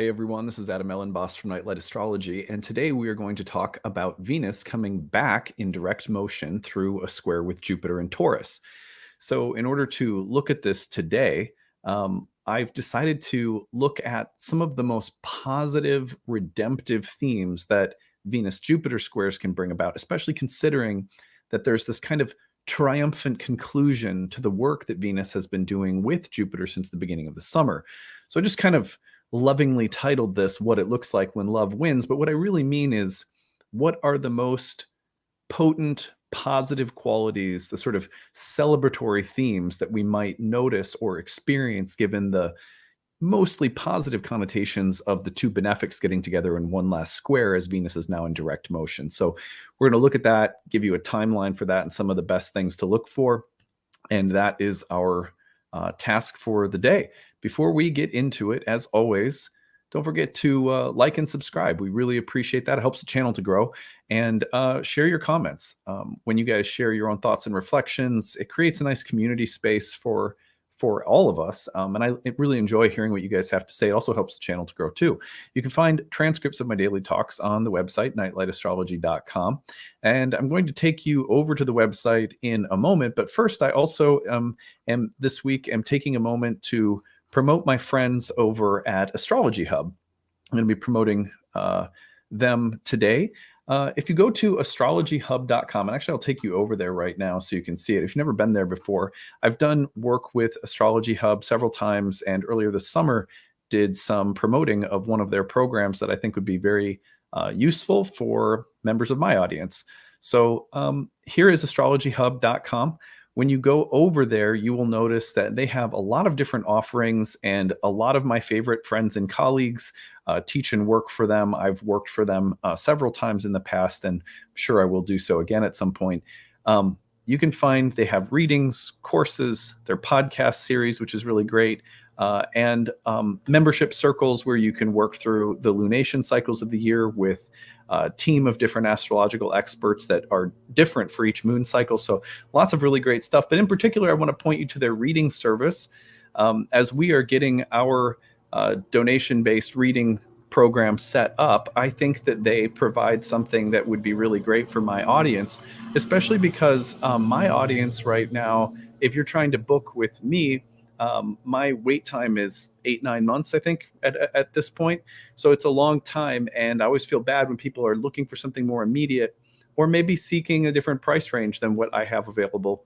Hey everyone, this is Elenbaas from Nightlight Astrology, and today we are going to talk about Venus coming back in direct motion through a square with Jupiter and Taurus. So, in order to look at this today, I've decided to look at some of the most positive, redemptive themes that Venus Jupiter squares can bring about, especially considering that there's this kind of triumphant conclusion to the work that Venus has been doing with Jupiter since the beginning of the summer. So, I just kind of lovingly titled this What It Looks Like When Love Wins. But what I really mean is, what are the most potent, positive qualities, the sort of celebratory themes that we might notice or experience given the mostly positive connotations of the two benefics getting together in one last square as Venus is now in direct motion. So we're going to look at that, give you a timeline for that and some of the best things to look for. And that is our task for the day. Before we get into it, as always, don't forget to like and subscribe. We really appreciate that. It helps the channel to grow. And share your comments. When you guys share your own thoughts and reflections, it creates a nice community space for all of us. And I really enjoy hearing what you guys have to say. It also helps the channel to grow too. You can find transcripts of my daily talks on the website, nightlightastrology.com. And I'm going to take you over to the website in a moment. But first, I also am this week am taking a moment to promote my friends over at Astrology Hub. I'm going to be promoting them today. If you go to astrologyhub.com, and actually I'll take you over there right now so you can see it. If you've never been there before, I've done work with Astrology Hub several times, and earlier this summer did some promoting of one of their programs that I think would be very useful for members of my audience. So here is astrologyhub.com. When you go over there, you will notice that they have a lot of different offerings, and a lot of my favorite friends and colleagues teach and work for them. I've worked for them several times in the past, and I'm sure I will do so again at some point. You can find they have readings, courses, their podcast series, which is really great, and membership circles where you can work through the lunation cycles of the year with a team of different astrological experts that are different for each moon cycle. So lots of really great stuff. But in particular, I want to point you to their reading service. As we are getting our donation-based reading program set up, I think that they provide something that would be really great for my audience, especially because my audience right now, if you're trying to book with me, my wait time is 8-9 months, I think, at this point. So it's a long time, and I always feel bad when people are looking for something more immediate or maybe seeking a different price range than what I have available.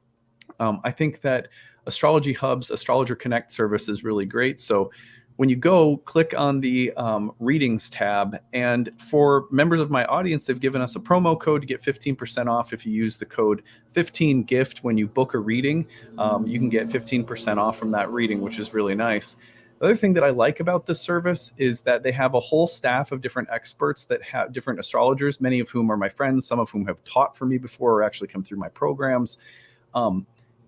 I think that Astrology Hub's Astrologer Connect service is really great. So when you go, click on the readings tab. And for members of my audience, they've given us a promo code to get 15% off. If you use the code 15GIFT when you book a reading, you can get 15% off from that reading, which is really nice. The other thing that I like about this service is that they have a whole staff of different experts that have different astrologers, many of whom are my friends, some of whom have taught for me before or actually come through my programs.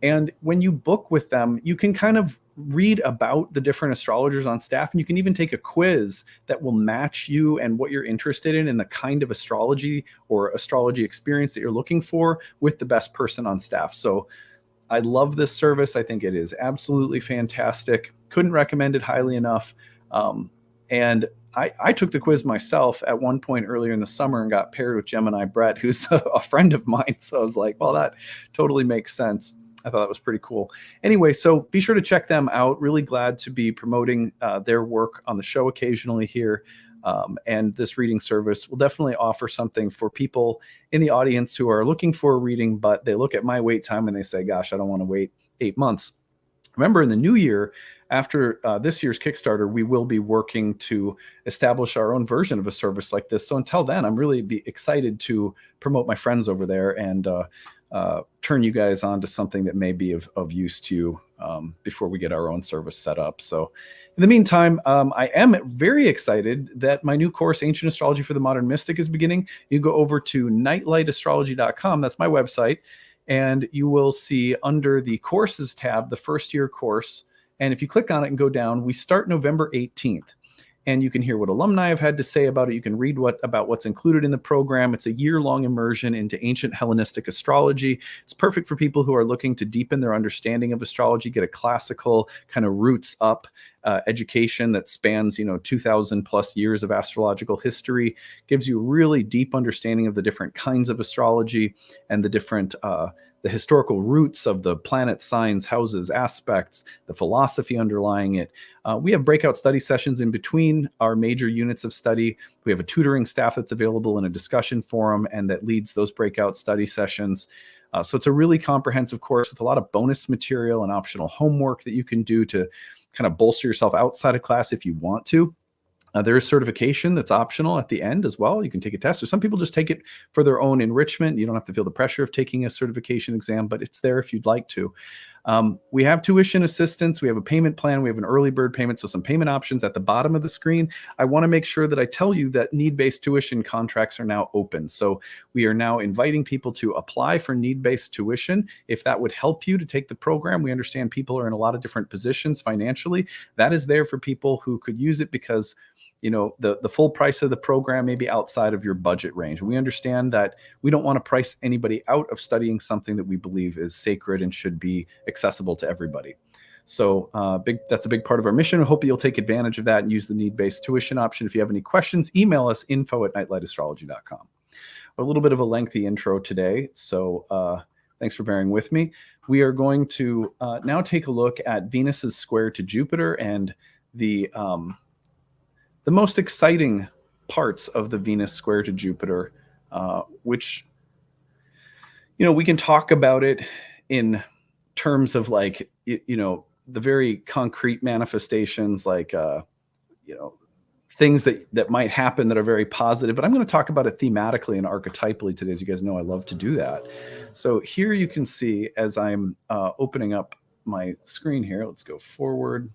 And when you book with them, you can kind of read about the different astrologers on staff, and you can even take a quiz that will match you and what you're interested in and the kind of astrology or astrology experience that you're looking for with the best person on staff. So I love this service. I think it is absolutely fantastic. Couldn't recommend it highly enough. And I took the quiz myself at one point earlier in the summer and got paired with Gemini Brett, who's a friend of mine. So I was like, well, that totally makes sense. I thought that was pretty cool. Anyway, so be sure to check them out. Really glad to be promoting their work on the show occasionally here. And this reading service will definitely offer something for people in the audience who are looking for a reading, but they look at my wait time and they say, gosh, I don't want to wait 8 months. Remember, in the new year, after this year's Kickstarter, we will be working to establish our own version of a service like this. So until then, I'm really excited to promote my friends over there and turn you guys on to something that may be of use to you before we get our own service set up. So in the meantime, I am very excited that my new course, Ancient Astrology for the Modern Mystic, is beginning. You go over to nightlightastrology.com. That's my website. And you will see under the courses tab, the first year course. And if you click on it and go down, we start November 18th. And you can hear what alumni have had to say about it. You can read about what's included in the program. It's a year-long immersion into ancient Hellenistic astrology. It's perfect for people who are looking to deepen their understanding of astrology, get a classical kind of roots up education that spans 2,000 plus years of astrological history, gives you a really deep understanding of the different kinds of astrology and the different the historical roots of the planet signs, houses, aspects, the philosophy underlying it. We have breakout study sessions in between our major units of study. We have a tutoring staff that's available in a discussion forum and that leads those breakout study sessions. So it's a really comprehensive course with a lot of bonus material and optional homework that you can do to kind of bolster yourself outside of class if you want to. There is certification that's optional at the end as well. You can take a test, or some people just take it for their own enrichment. You don't have to feel the pressure of taking a certification exam, but it's there if you'd like to. We have tuition assistance. We have a payment plan. We have an early bird payment. So some payment options at the bottom of the screen. I want to make sure that I tell you that need-based tuition contracts are now open. So we are now inviting people to apply for need-based tuition. If that would help you to take the program, we understand people are in a lot of different positions financially. That is there for people who could use it because the full price of the program may be outside of your budget range. We understand that we don't want to price anybody out of studying something that we believe is sacred and should be accessible to everybody. So that's a big part of our mission. I hope you'll take advantage of that and use the need-based tuition option. If you have any questions, email us info@nightlightastrology.com. A little bit of a lengthy intro today, so thanks for bearing with me. We are going to now take a look at Venus's square to Jupiter and the most exciting parts of the Venus square to Jupiter, which, we can talk about it in terms of like, the very concrete manifestations, like, things that might happen that are very positive. But I'm going to talk about it thematically and archetypally today. As you guys know, I love to do that. So here you can see as I'm opening up my screen here, let's go forward.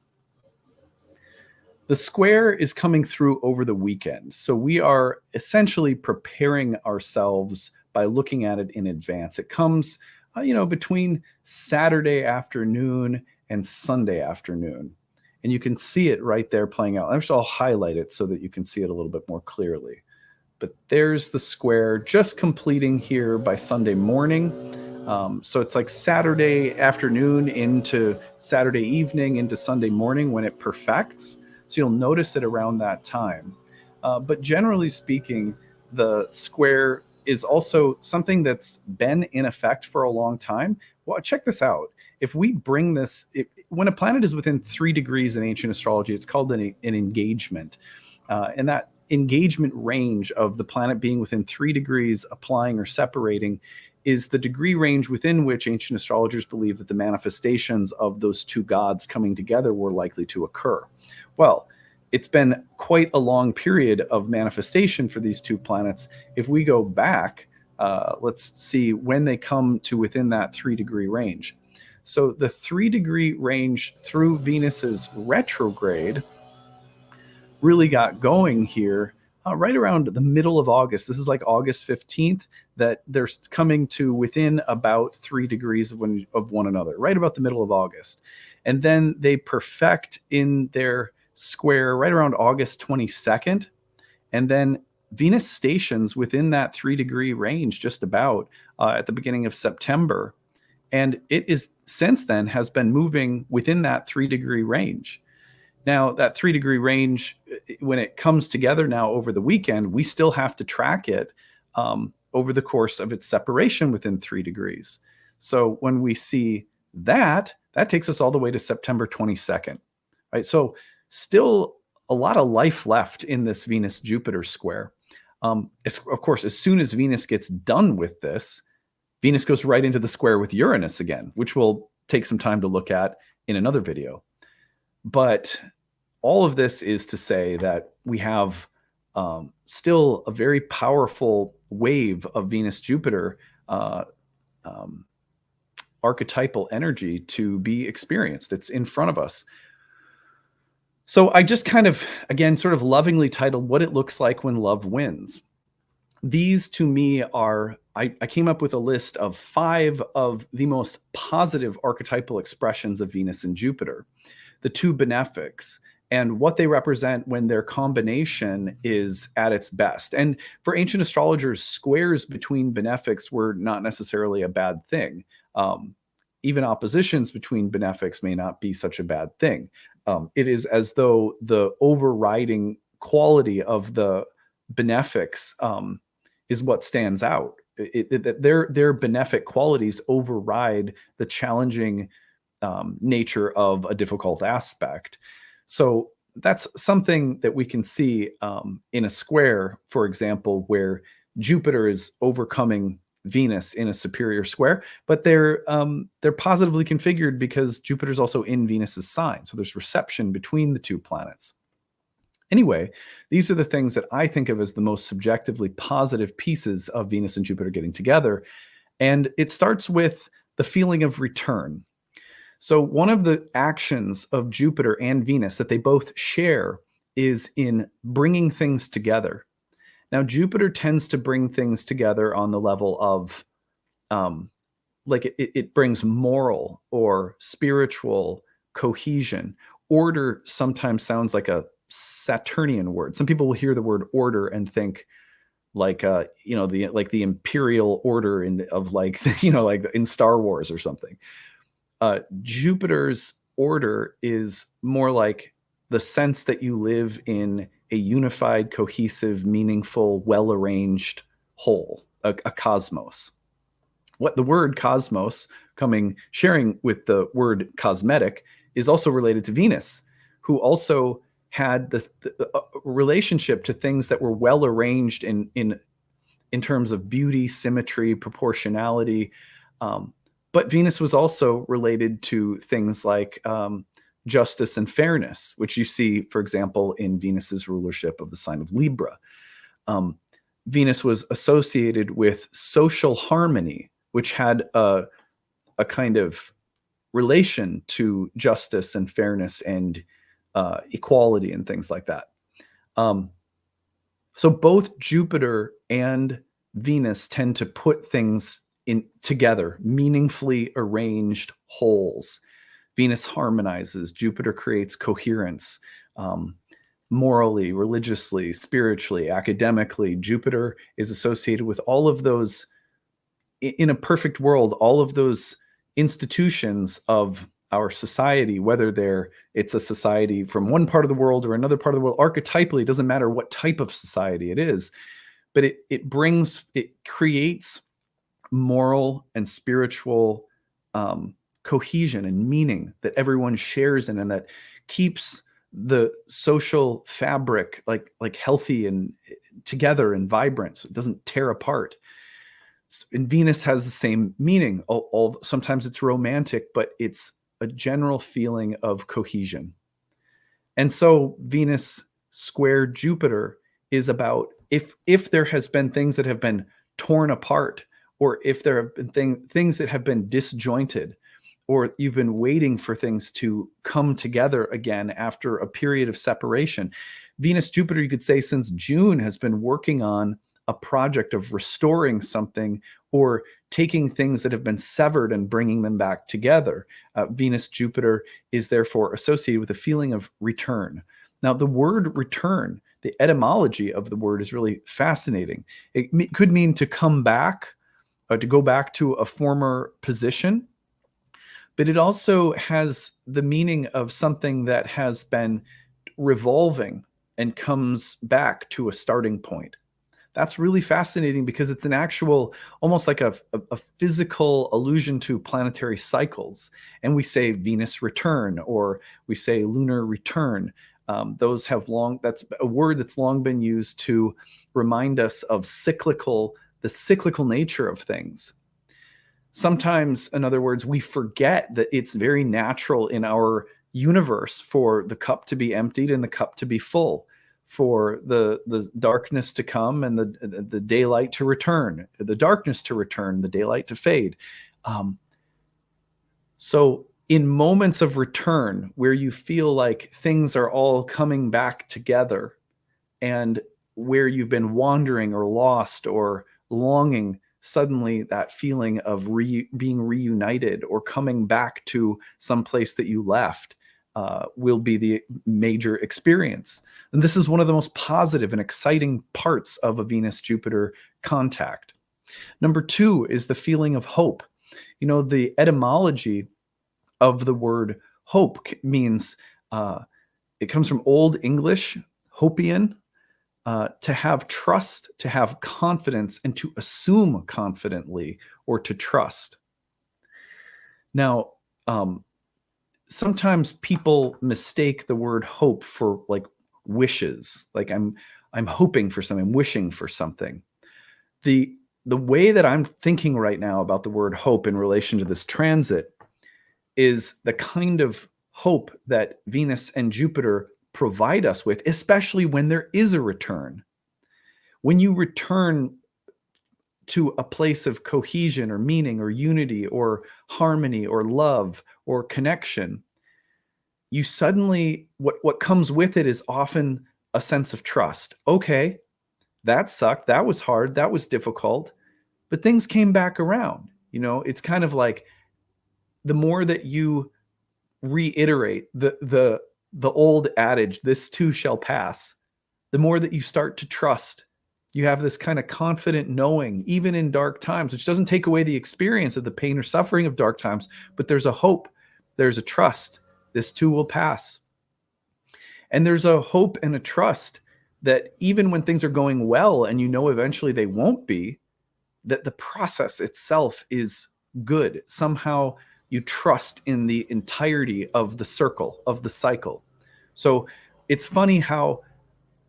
The square is coming through over the weekend. So we are essentially preparing ourselves by looking at it in advance. It comes, between Saturday afternoon and Sunday afternoon. And you can see it right there playing out. I'll highlight it so that you can see it a little bit more clearly. But there's the square just completing here by Sunday morning. So it's like Saturday afternoon into Saturday evening into Sunday morning when it perfects. So you'll notice it around that time. But generally speaking, the square is also something that's been in effect for a long time. Well, check this out. If we bring this, when a planet is within 3 degrees in ancient astrology, it's called an engagement. And that engagement range of the planet being within 3 degrees, applying or separating, is the degree range within which ancient astrologers believe that the manifestations of those two gods coming together were likely to occur. Well, it's been quite a long period of manifestation for these two planets. If we go back, let's see when they come to within that 3 degree range. So the 3 degree range through Venus's retrograde really got going here right around the middle of August. This is like August 15th, that they're coming to within about 3 degrees of one another, right about the middle of August. And then they perfect in their square right around August 22nd. And then Venus stations within that 3 degree range just about at the beginning of September. And it is since then has been moving within that 3 degree range. Now, that 3 degree range, when it comes together now over the weekend, we still have to track it over the course of its separation within 3 degrees. So when we see that takes us all the way to September 22nd, right? So still a lot of life left in this Venus-Jupiter square. Of course, as soon as Venus gets done with this, Venus goes right into the square with Uranus again, which we'll take some time to look at in another video. But all of this is to say that we have still a very powerful wave of Venus-Jupiter archetypal energy to be experienced. It's in front of us. So I just kind of, again, sort of lovingly titled What It Looks Like When Love Wins. These to me are, I came up with a list of 5 of the most positive archetypal expressions of Venus and Jupiter. The 2 benefics and what they represent when their combination is at its best. And for ancient astrologers, squares between benefics were not necessarily a bad thing. Even oppositions between benefics may not be such a bad thing. It is as though the overriding quality of the benefics is what stands out. Their benefic qualities override the challenging nature of a difficult aspect. So that's something that we can see in a square, for example, where Jupiter is overcoming Venus in a superior square, but they're positively configured because Jupiter's also in Venus's sign. So there's reception between the two planets. Anyway, these are the things that I think of as the most subjectively positive pieces of Venus and Jupiter getting together. And it starts with the feeling of return. So one of the actions of Jupiter and Venus that they both share is in bringing things together. Now, Jupiter tends to bring things together on the level of, like it brings moral or spiritual cohesion. Order sometimes sounds like a Saturnian word. Some people will hear the word order and think like the imperial order of like like in Star Wars or something. Jupiter's order is more like the sense that you live in a unified, cohesive, meaningful, well-arranged whole, a cosmos. What the word cosmos sharing with the word cosmetic is also related to Venus, who also had the relationship to things that were well arranged in terms of beauty, symmetry, proportionality. But Venus was also related to things like justice and fairness, which you see, for example, in Venus's rulership of the sign of Libra. Venus was associated with social harmony, which had a kind of relation to justice and fairness and equality and things like that. So both Jupiter and Venus tend to put things in together, meaningfully arranged wholes. Venus harmonizes, Jupiter creates coherence, morally, religiously, spiritually, academically. Jupiter is associated with all of those, in a perfect world, all of those institutions of our society, whether it's a society from one part of the world or another part of the world. Archetypally, it doesn't matter what type of society it is, but it creates moral and spiritual cohesion and meaning that everyone shares in, and that keeps the social fabric like healthy and together and vibrant. So it doesn't tear apart. And Venus has the same meaning. Sometimes it's romantic, but it's a general feeling of cohesion. And so Venus square Jupiter is about if there has been things that have been torn apart, or if there have been things that have been disjointed, or you've been waiting for things to come together again after a period of separation. Venus Jupiter, you could say, since June has been working on a project of restoring something or taking things that have been severed and bringing them back together. Venus Jupiter is therefore associated with a feeling of return. Now, the word return, the etymology of the word is really fascinating. It could mean to come back, to go back to a former position, but it also has the meaning of something that has been revolving and comes back to a starting point. That's really fascinating because it's an actual, almost like a physical allusion to planetary cycles. And we say Venus return, or we say lunar return. That's a word that's long been used to remind us of the cyclical nature of things. Sometimes, in other words, we forget that it's very natural in our universe for the cup to be emptied and the cup to be full, for the darkness to come and the daylight to return, the darkness to return, the daylight to fade. So in moments of return where you feel like things are all coming back together, and where you've been wandering or lost or longing, suddenly that feeling of being reunited or coming back to some place that you left will be the major experience. And this is one of the most positive and exciting parts of a Venus-Jupiter contact. Number two is the feeling of hope. The etymology of the word hope means It comes from Old English, hopian, to have trust, to have confidence, and to assume confidently or to trust. Now, sometimes people mistake the word hope for like wishes. Like I'm hoping for something, I'm wishing for something. The way that I'm thinking right now about the word hope in relation to this transit is the kind of hope that Venus and Jupiter provide us with, especially when there is a return. When you return to a place of cohesion or meaning or unity or harmony or love or connection, you suddenly, what comes with it is often a sense of trust. Okay, that sucked. That was hard. That was difficult. But things came back around. It's kind of like the more that you reiterate the old adage, this too shall pass, the more that you start to trust. You have this kind of confident knowing, even in dark times, which doesn't take away the experience of the pain or suffering of dark times, but there's a hope, there's a trust. This too will pass. And there's a hope and a trust that even when things are going well and eventually they won't be, that the process itself is good. Somehow you trust in the entirety of the circle, of the cycle. So it's funny how,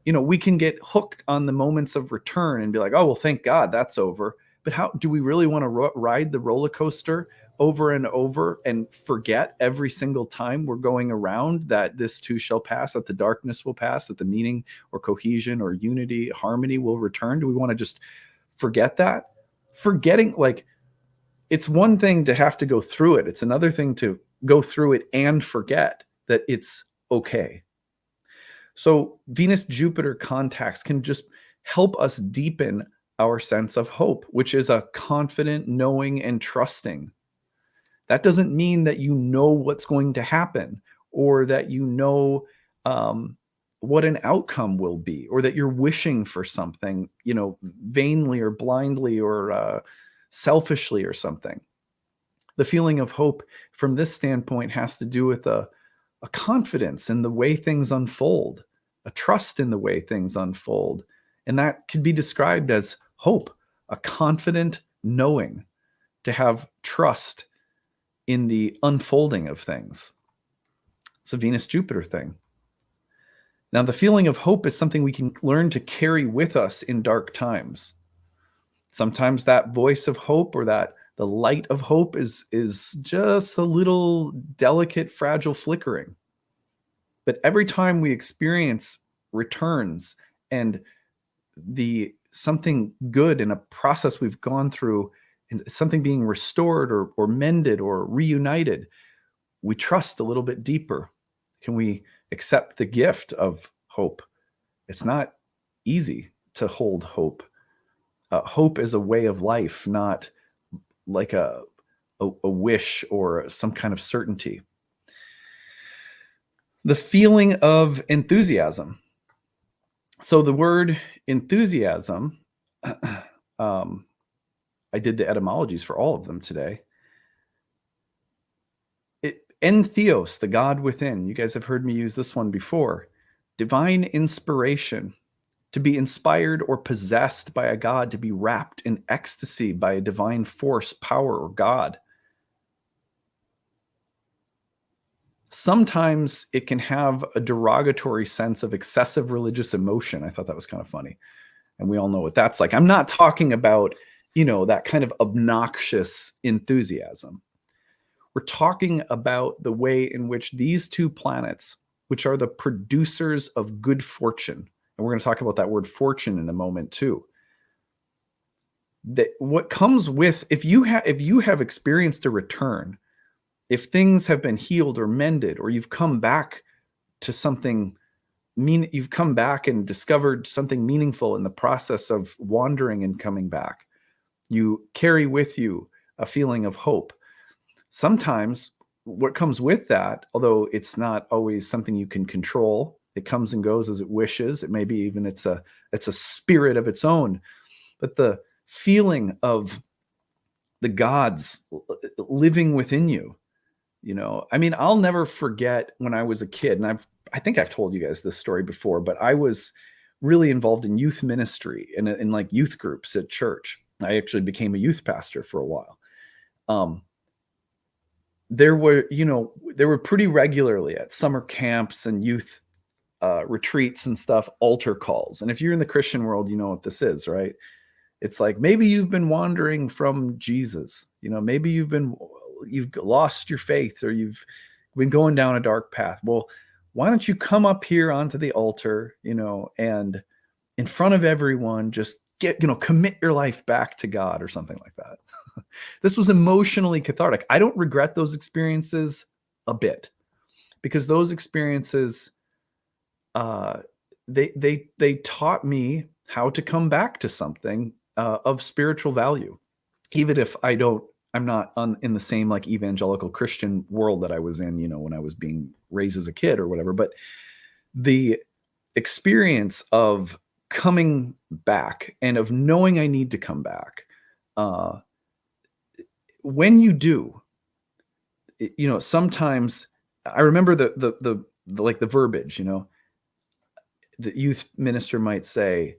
we can get hooked on the moments of return and be like, oh, well, thank God that's over. But how do we really want to ride the roller coaster over and over and forget every single time we're going around that this too shall pass, that the darkness will pass, that the meaning or cohesion or unity, harmony will return? Do we want to just forget that? Forgetting, like, it's one thing to have to go through it. It's another thing to go through it and forget that it's okay. So Venus-Jupiter contacts can just help us deepen our sense of hope, which is a confident knowing and trusting. That doesn't mean that you know what's going to happen or that what an outcome will be, or that you're wishing for something, vainly or blindly or selfishly or something. The feeling of hope from this standpoint has to do with a confidence in the way things unfold, a trust in the way things unfold. And that could be described as hope, a confident knowing, to have trust in the unfolding of things. It's a Venus-Jupiter thing. Now, the feeling of hope is something we can learn to carry with us in dark times. Sometimes that voice of hope or the light of hope is just a little delicate, fragile flickering. But every time we experience returns and something good in a process we've gone through, and something being restored or mended or reunited, we trust a little bit deeper. Can we accept the gift of hope? It's not easy to hold hope. Hope is a way of life, not like a wish or some kind of certainty. The feeling of enthusiasm. So the word enthusiasm, I did the etymologies for all of them today. Entheos, the God within. You guys have heard me use this one before. Divine inspiration, to be inspired or possessed by a God, to be wrapped in ecstasy by a divine force, power, or God. Sometimes it can have a derogatory sense of excessive religious emotion. I thought that was kind of funny. And we all know what that's like. I'm not talking about, that kind of obnoxious enthusiasm. We're talking about the way in which these two planets, which are the producers of good fortune, and we're going to talk about that word fortune in a moment too, that what comes with, if you have experienced a return, if things have been healed or mended, or you've come back to something you've come back and discovered something meaningful in the process of wandering and coming back, you carry with you a feeling of hope. Sometimes what comes with that, although it's not always something you can control, it comes and goes as it wishes. It may be even it's a spirit of its own, but the feeling of the gods living within you, I mean, I'll never forget when I was a kid, and I think I've told you guys this story before, but I was really involved in youth ministry and in like youth groups at church. I actually became a youth pastor for a while. Um, there were pretty regularly at summer camps and youth retreats and stuff, altar calls. And if you're in the Christian world, you know what this is, right? It's like, maybe you've been wandering from Jesus. Maybe you've lost your faith, or you've been going down a dark path. Well, why don't you come up here onto the altar, and in front of everyone, just commit your life back to God or something like that. This was emotionally cathartic. I don't regret those experiences a bit, because those experiences, they taught me how to come back to something of spiritual value, even if I'm not in the same like evangelical Christian world that I was in, when I was being raised as a kid or whatever. But the experience of coming back and of knowing I need to come back, when you do, sometimes I remember the like the verbiage, the youth minister might say,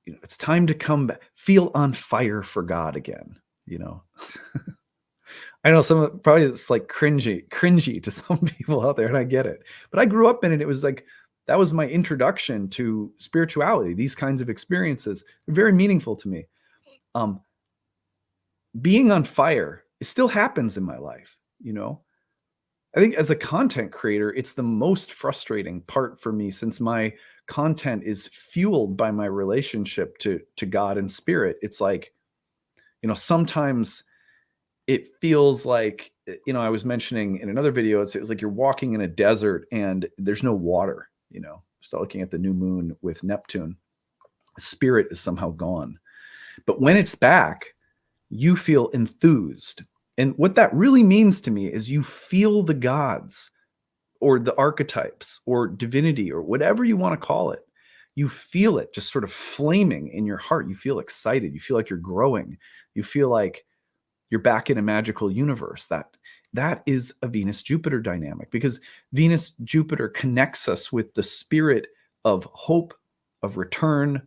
it's time to come back, feel on fire for God again. I know probably it's like cringy to some people out there, and I get it. But I grew up in it. It was like, that was my introduction to spirituality. These kinds of experiences are very meaningful to me. Being on fire, it still happens in my life. I think as a content creator, it's the most frustrating part for me, since my content is fueled by my relationship to God and spirit. It's like, sometimes it feels like, I was mentioning in another video, it's like you're walking in a desert and there's no water, start looking at the new moon with Neptune. Spirit is somehow gone. But when it's back, you feel enthused. And what that really means to me is you feel the gods or the archetypes or divinity or whatever you want to call it. You feel it just sort of flaming in your heart. You feel excited. You feel like you're growing. You feel like you're back in a magical universe. That is a Venus-Jupiter dynamic, because Venus-Jupiter connects us with the spirit of hope, of return.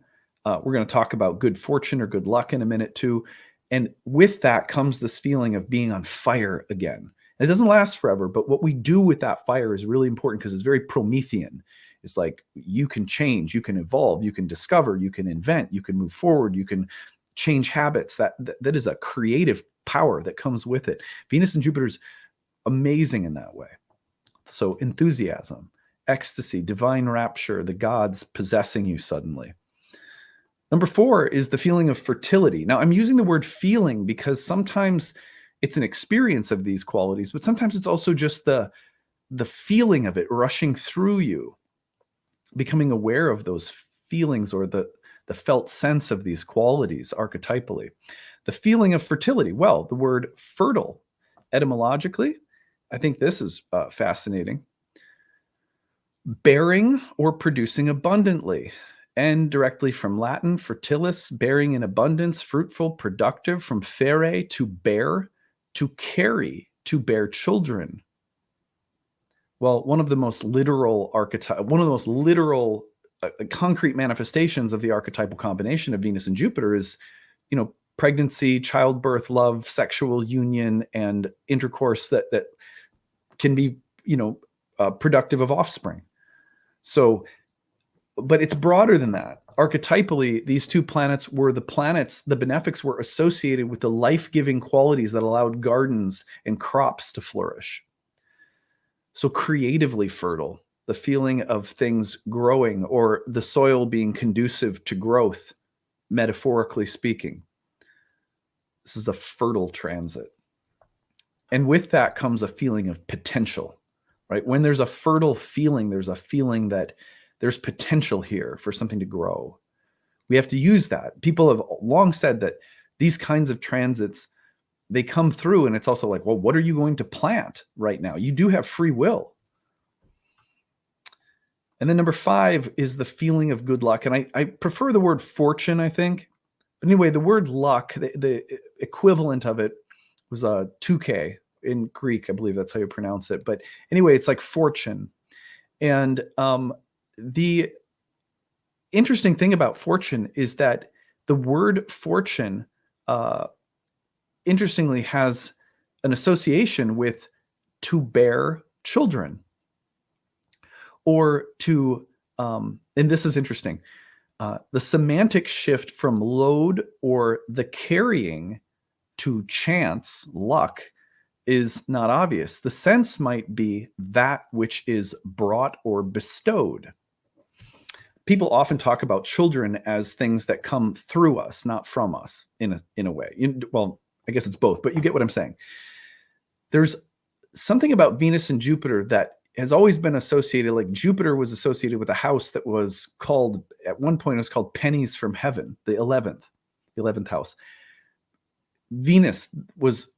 We're going to talk about good fortune or good luck in a minute too. And with that comes this feeling of being on fire again. And it doesn't last forever, but what we do with that fire is really important, because it's very Promethean. It's like, you can change, you can evolve, you can discover, you can invent, you can move forward, you can change habits. That is a creative power that comes with it. Venus and Jupiter's amazing in that way. So enthusiasm, ecstasy, divine rapture, the gods possessing you suddenly. Number 4 is the feeling of fertility. Now, I'm using the word feeling because sometimes it's an experience of these qualities, but sometimes it's also just the feeling of it rushing through you, becoming aware of those feelings, or the felt sense of these qualities archetypally. The feeling of fertility. Well, the word fertile, etymologically, I think this is fascinating. Bearing or producing abundantly. And directly from Latin, fertilis, bearing in abundance, fruitful, productive, from ferre, to bear, to carry, to bear children. Well, one of the most literal concrete manifestations of the archetypal combination of Venus and Jupiter is, pregnancy, childbirth, love, sexual union, and intercourse that can be, productive of offspring. So, but it's broader than that. Archetypally, these two planets were the benefics were associated with the life-giving qualities that allowed gardens and crops to flourish. So creatively fertile, the feeling of things growing, or the soil being conducive to growth, metaphorically speaking. This is a fertile transit. And with that comes a feeling of potential, right? When there's a fertile feeling, there's a feeling that there's potential here for something to grow. We have to use that. People have long said that these kinds of transits, they come through, and it's also like, well, what are you going to plant right now? You do have free will. And then number 5 is the feeling of good luck. And I prefer the word fortune, I think. But anyway, the word luck, the equivalent of it was 2K, in Greek, I believe that's how you pronounce it. But anyway, it's like fortune. And the interesting thing about fortune is that the word fortune, interestingly, has an association with to bear children, or to, and this is interesting, the semantic shift from load or the carrying to chance, luck, is not obvious. The sense might be that which is brought or bestowed. People often talk about children as things that come through us, not from us, in a way. Well, I guess it's both, but you get what I'm saying. There's something about Venus and Jupiter that has always been associated, like Jupiter was associated with a house that was called, at one point, it was called Pennies from Heaven, the 11th house. Venus was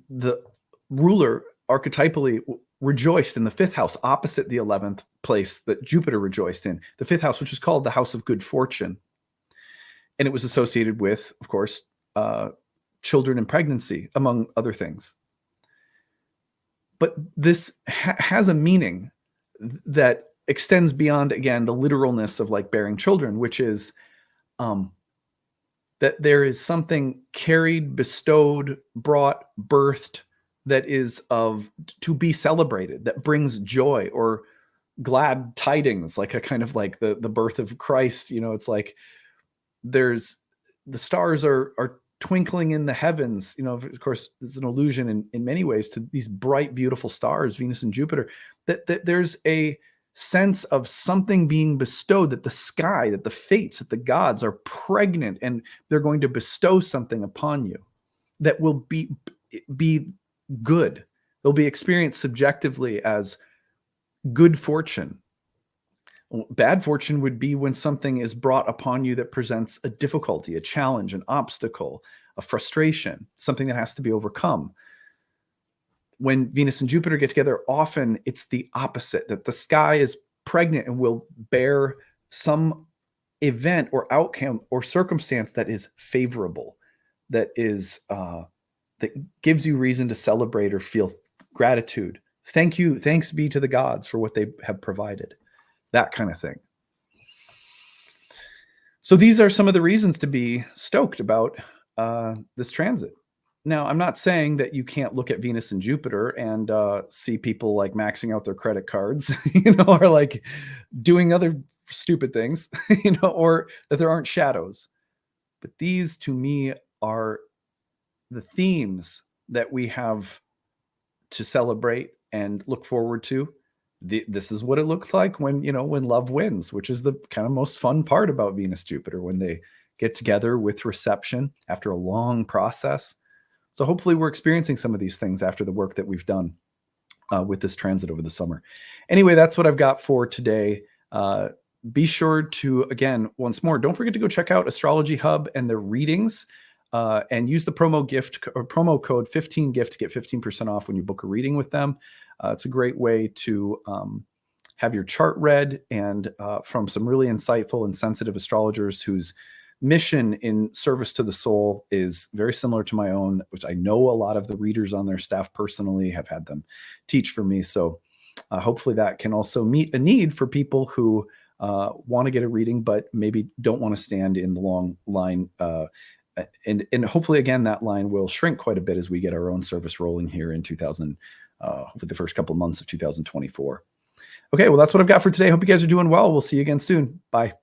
the ruler archetypally, rejoiced in the 5th house, opposite the 11th place that Jupiter rejoiced in, the 5th house, which is called the house of good fortune. And it was associated with, of course, children and pregnancy, among other things. But this has a meaning that extends beyond, again, the literalness of like bearing children, which is that there is something carried, bestowed, brought, birthed, that is of to be celebrated, that brings joy or glad tidings, like a kind of like the birth of Christ. It's like there's the stars are twinkling in the heavens. Of course, there's an allusion in many ways to these bright, beautiful stars, Venus and Jupiter, that there's a sense of something being bestowed, that the sky, that the fates, that the gods are pregnant and they're going to bestow something upon you that will be good. They'll be experienced subjectively as good fortune. Bad fortune would be when something is brought upon you that presents a difficulty, a challenge, an obstacle, a frustration, something that has to be overcome. When Venus and Jupiter get together, often it's the opposite, that the sky is pregnant and will bear some event or outcome or circumstance that is favorable, that is that gives you reason to celebrate or feel gratitude. Thanks be to the gods for what they have provided. That kind of thing. So these are some of the reasons to be stoked about this transit. Now, I'm not saying that you can't look at Venus and Jupiter and see people like maxing out their credit cards, or like doing other stupid things, or that there aren't shadows. But these, to me, are the themes that we have to celebrate and look forward to. This is what it looked like when love wins, which is the kind of most fun part about Venus Jupiter, when they get together with reception after a long process. So hopefully we're experiencing some of these things after the work that we've done with this transit over the summer. Anyway, that's what I've got for today. Be sure to, again, once more, don't forget to go check out Astrology Hub and their readings. And use the promo code 15GIFT to get 15% off when you book a reading with them. It's a great way to have your chart read, and from some really insightful and sensitive astrologers whose mission in service to the soul is very similar to my own, which I know a lot of the readers on their staff personally have had them teach for me. So hopefully that can also meet a need for people who want to get a reading, but maybe don't want to stand in the long line. And hopefully, again, that line will shrink quite a bit as we get our own service rolling here in hopefully the first couple of months of 2024. Okay, well, that's what I've got for today. Hope you guys are doing well. We'll see you again soon. Bye.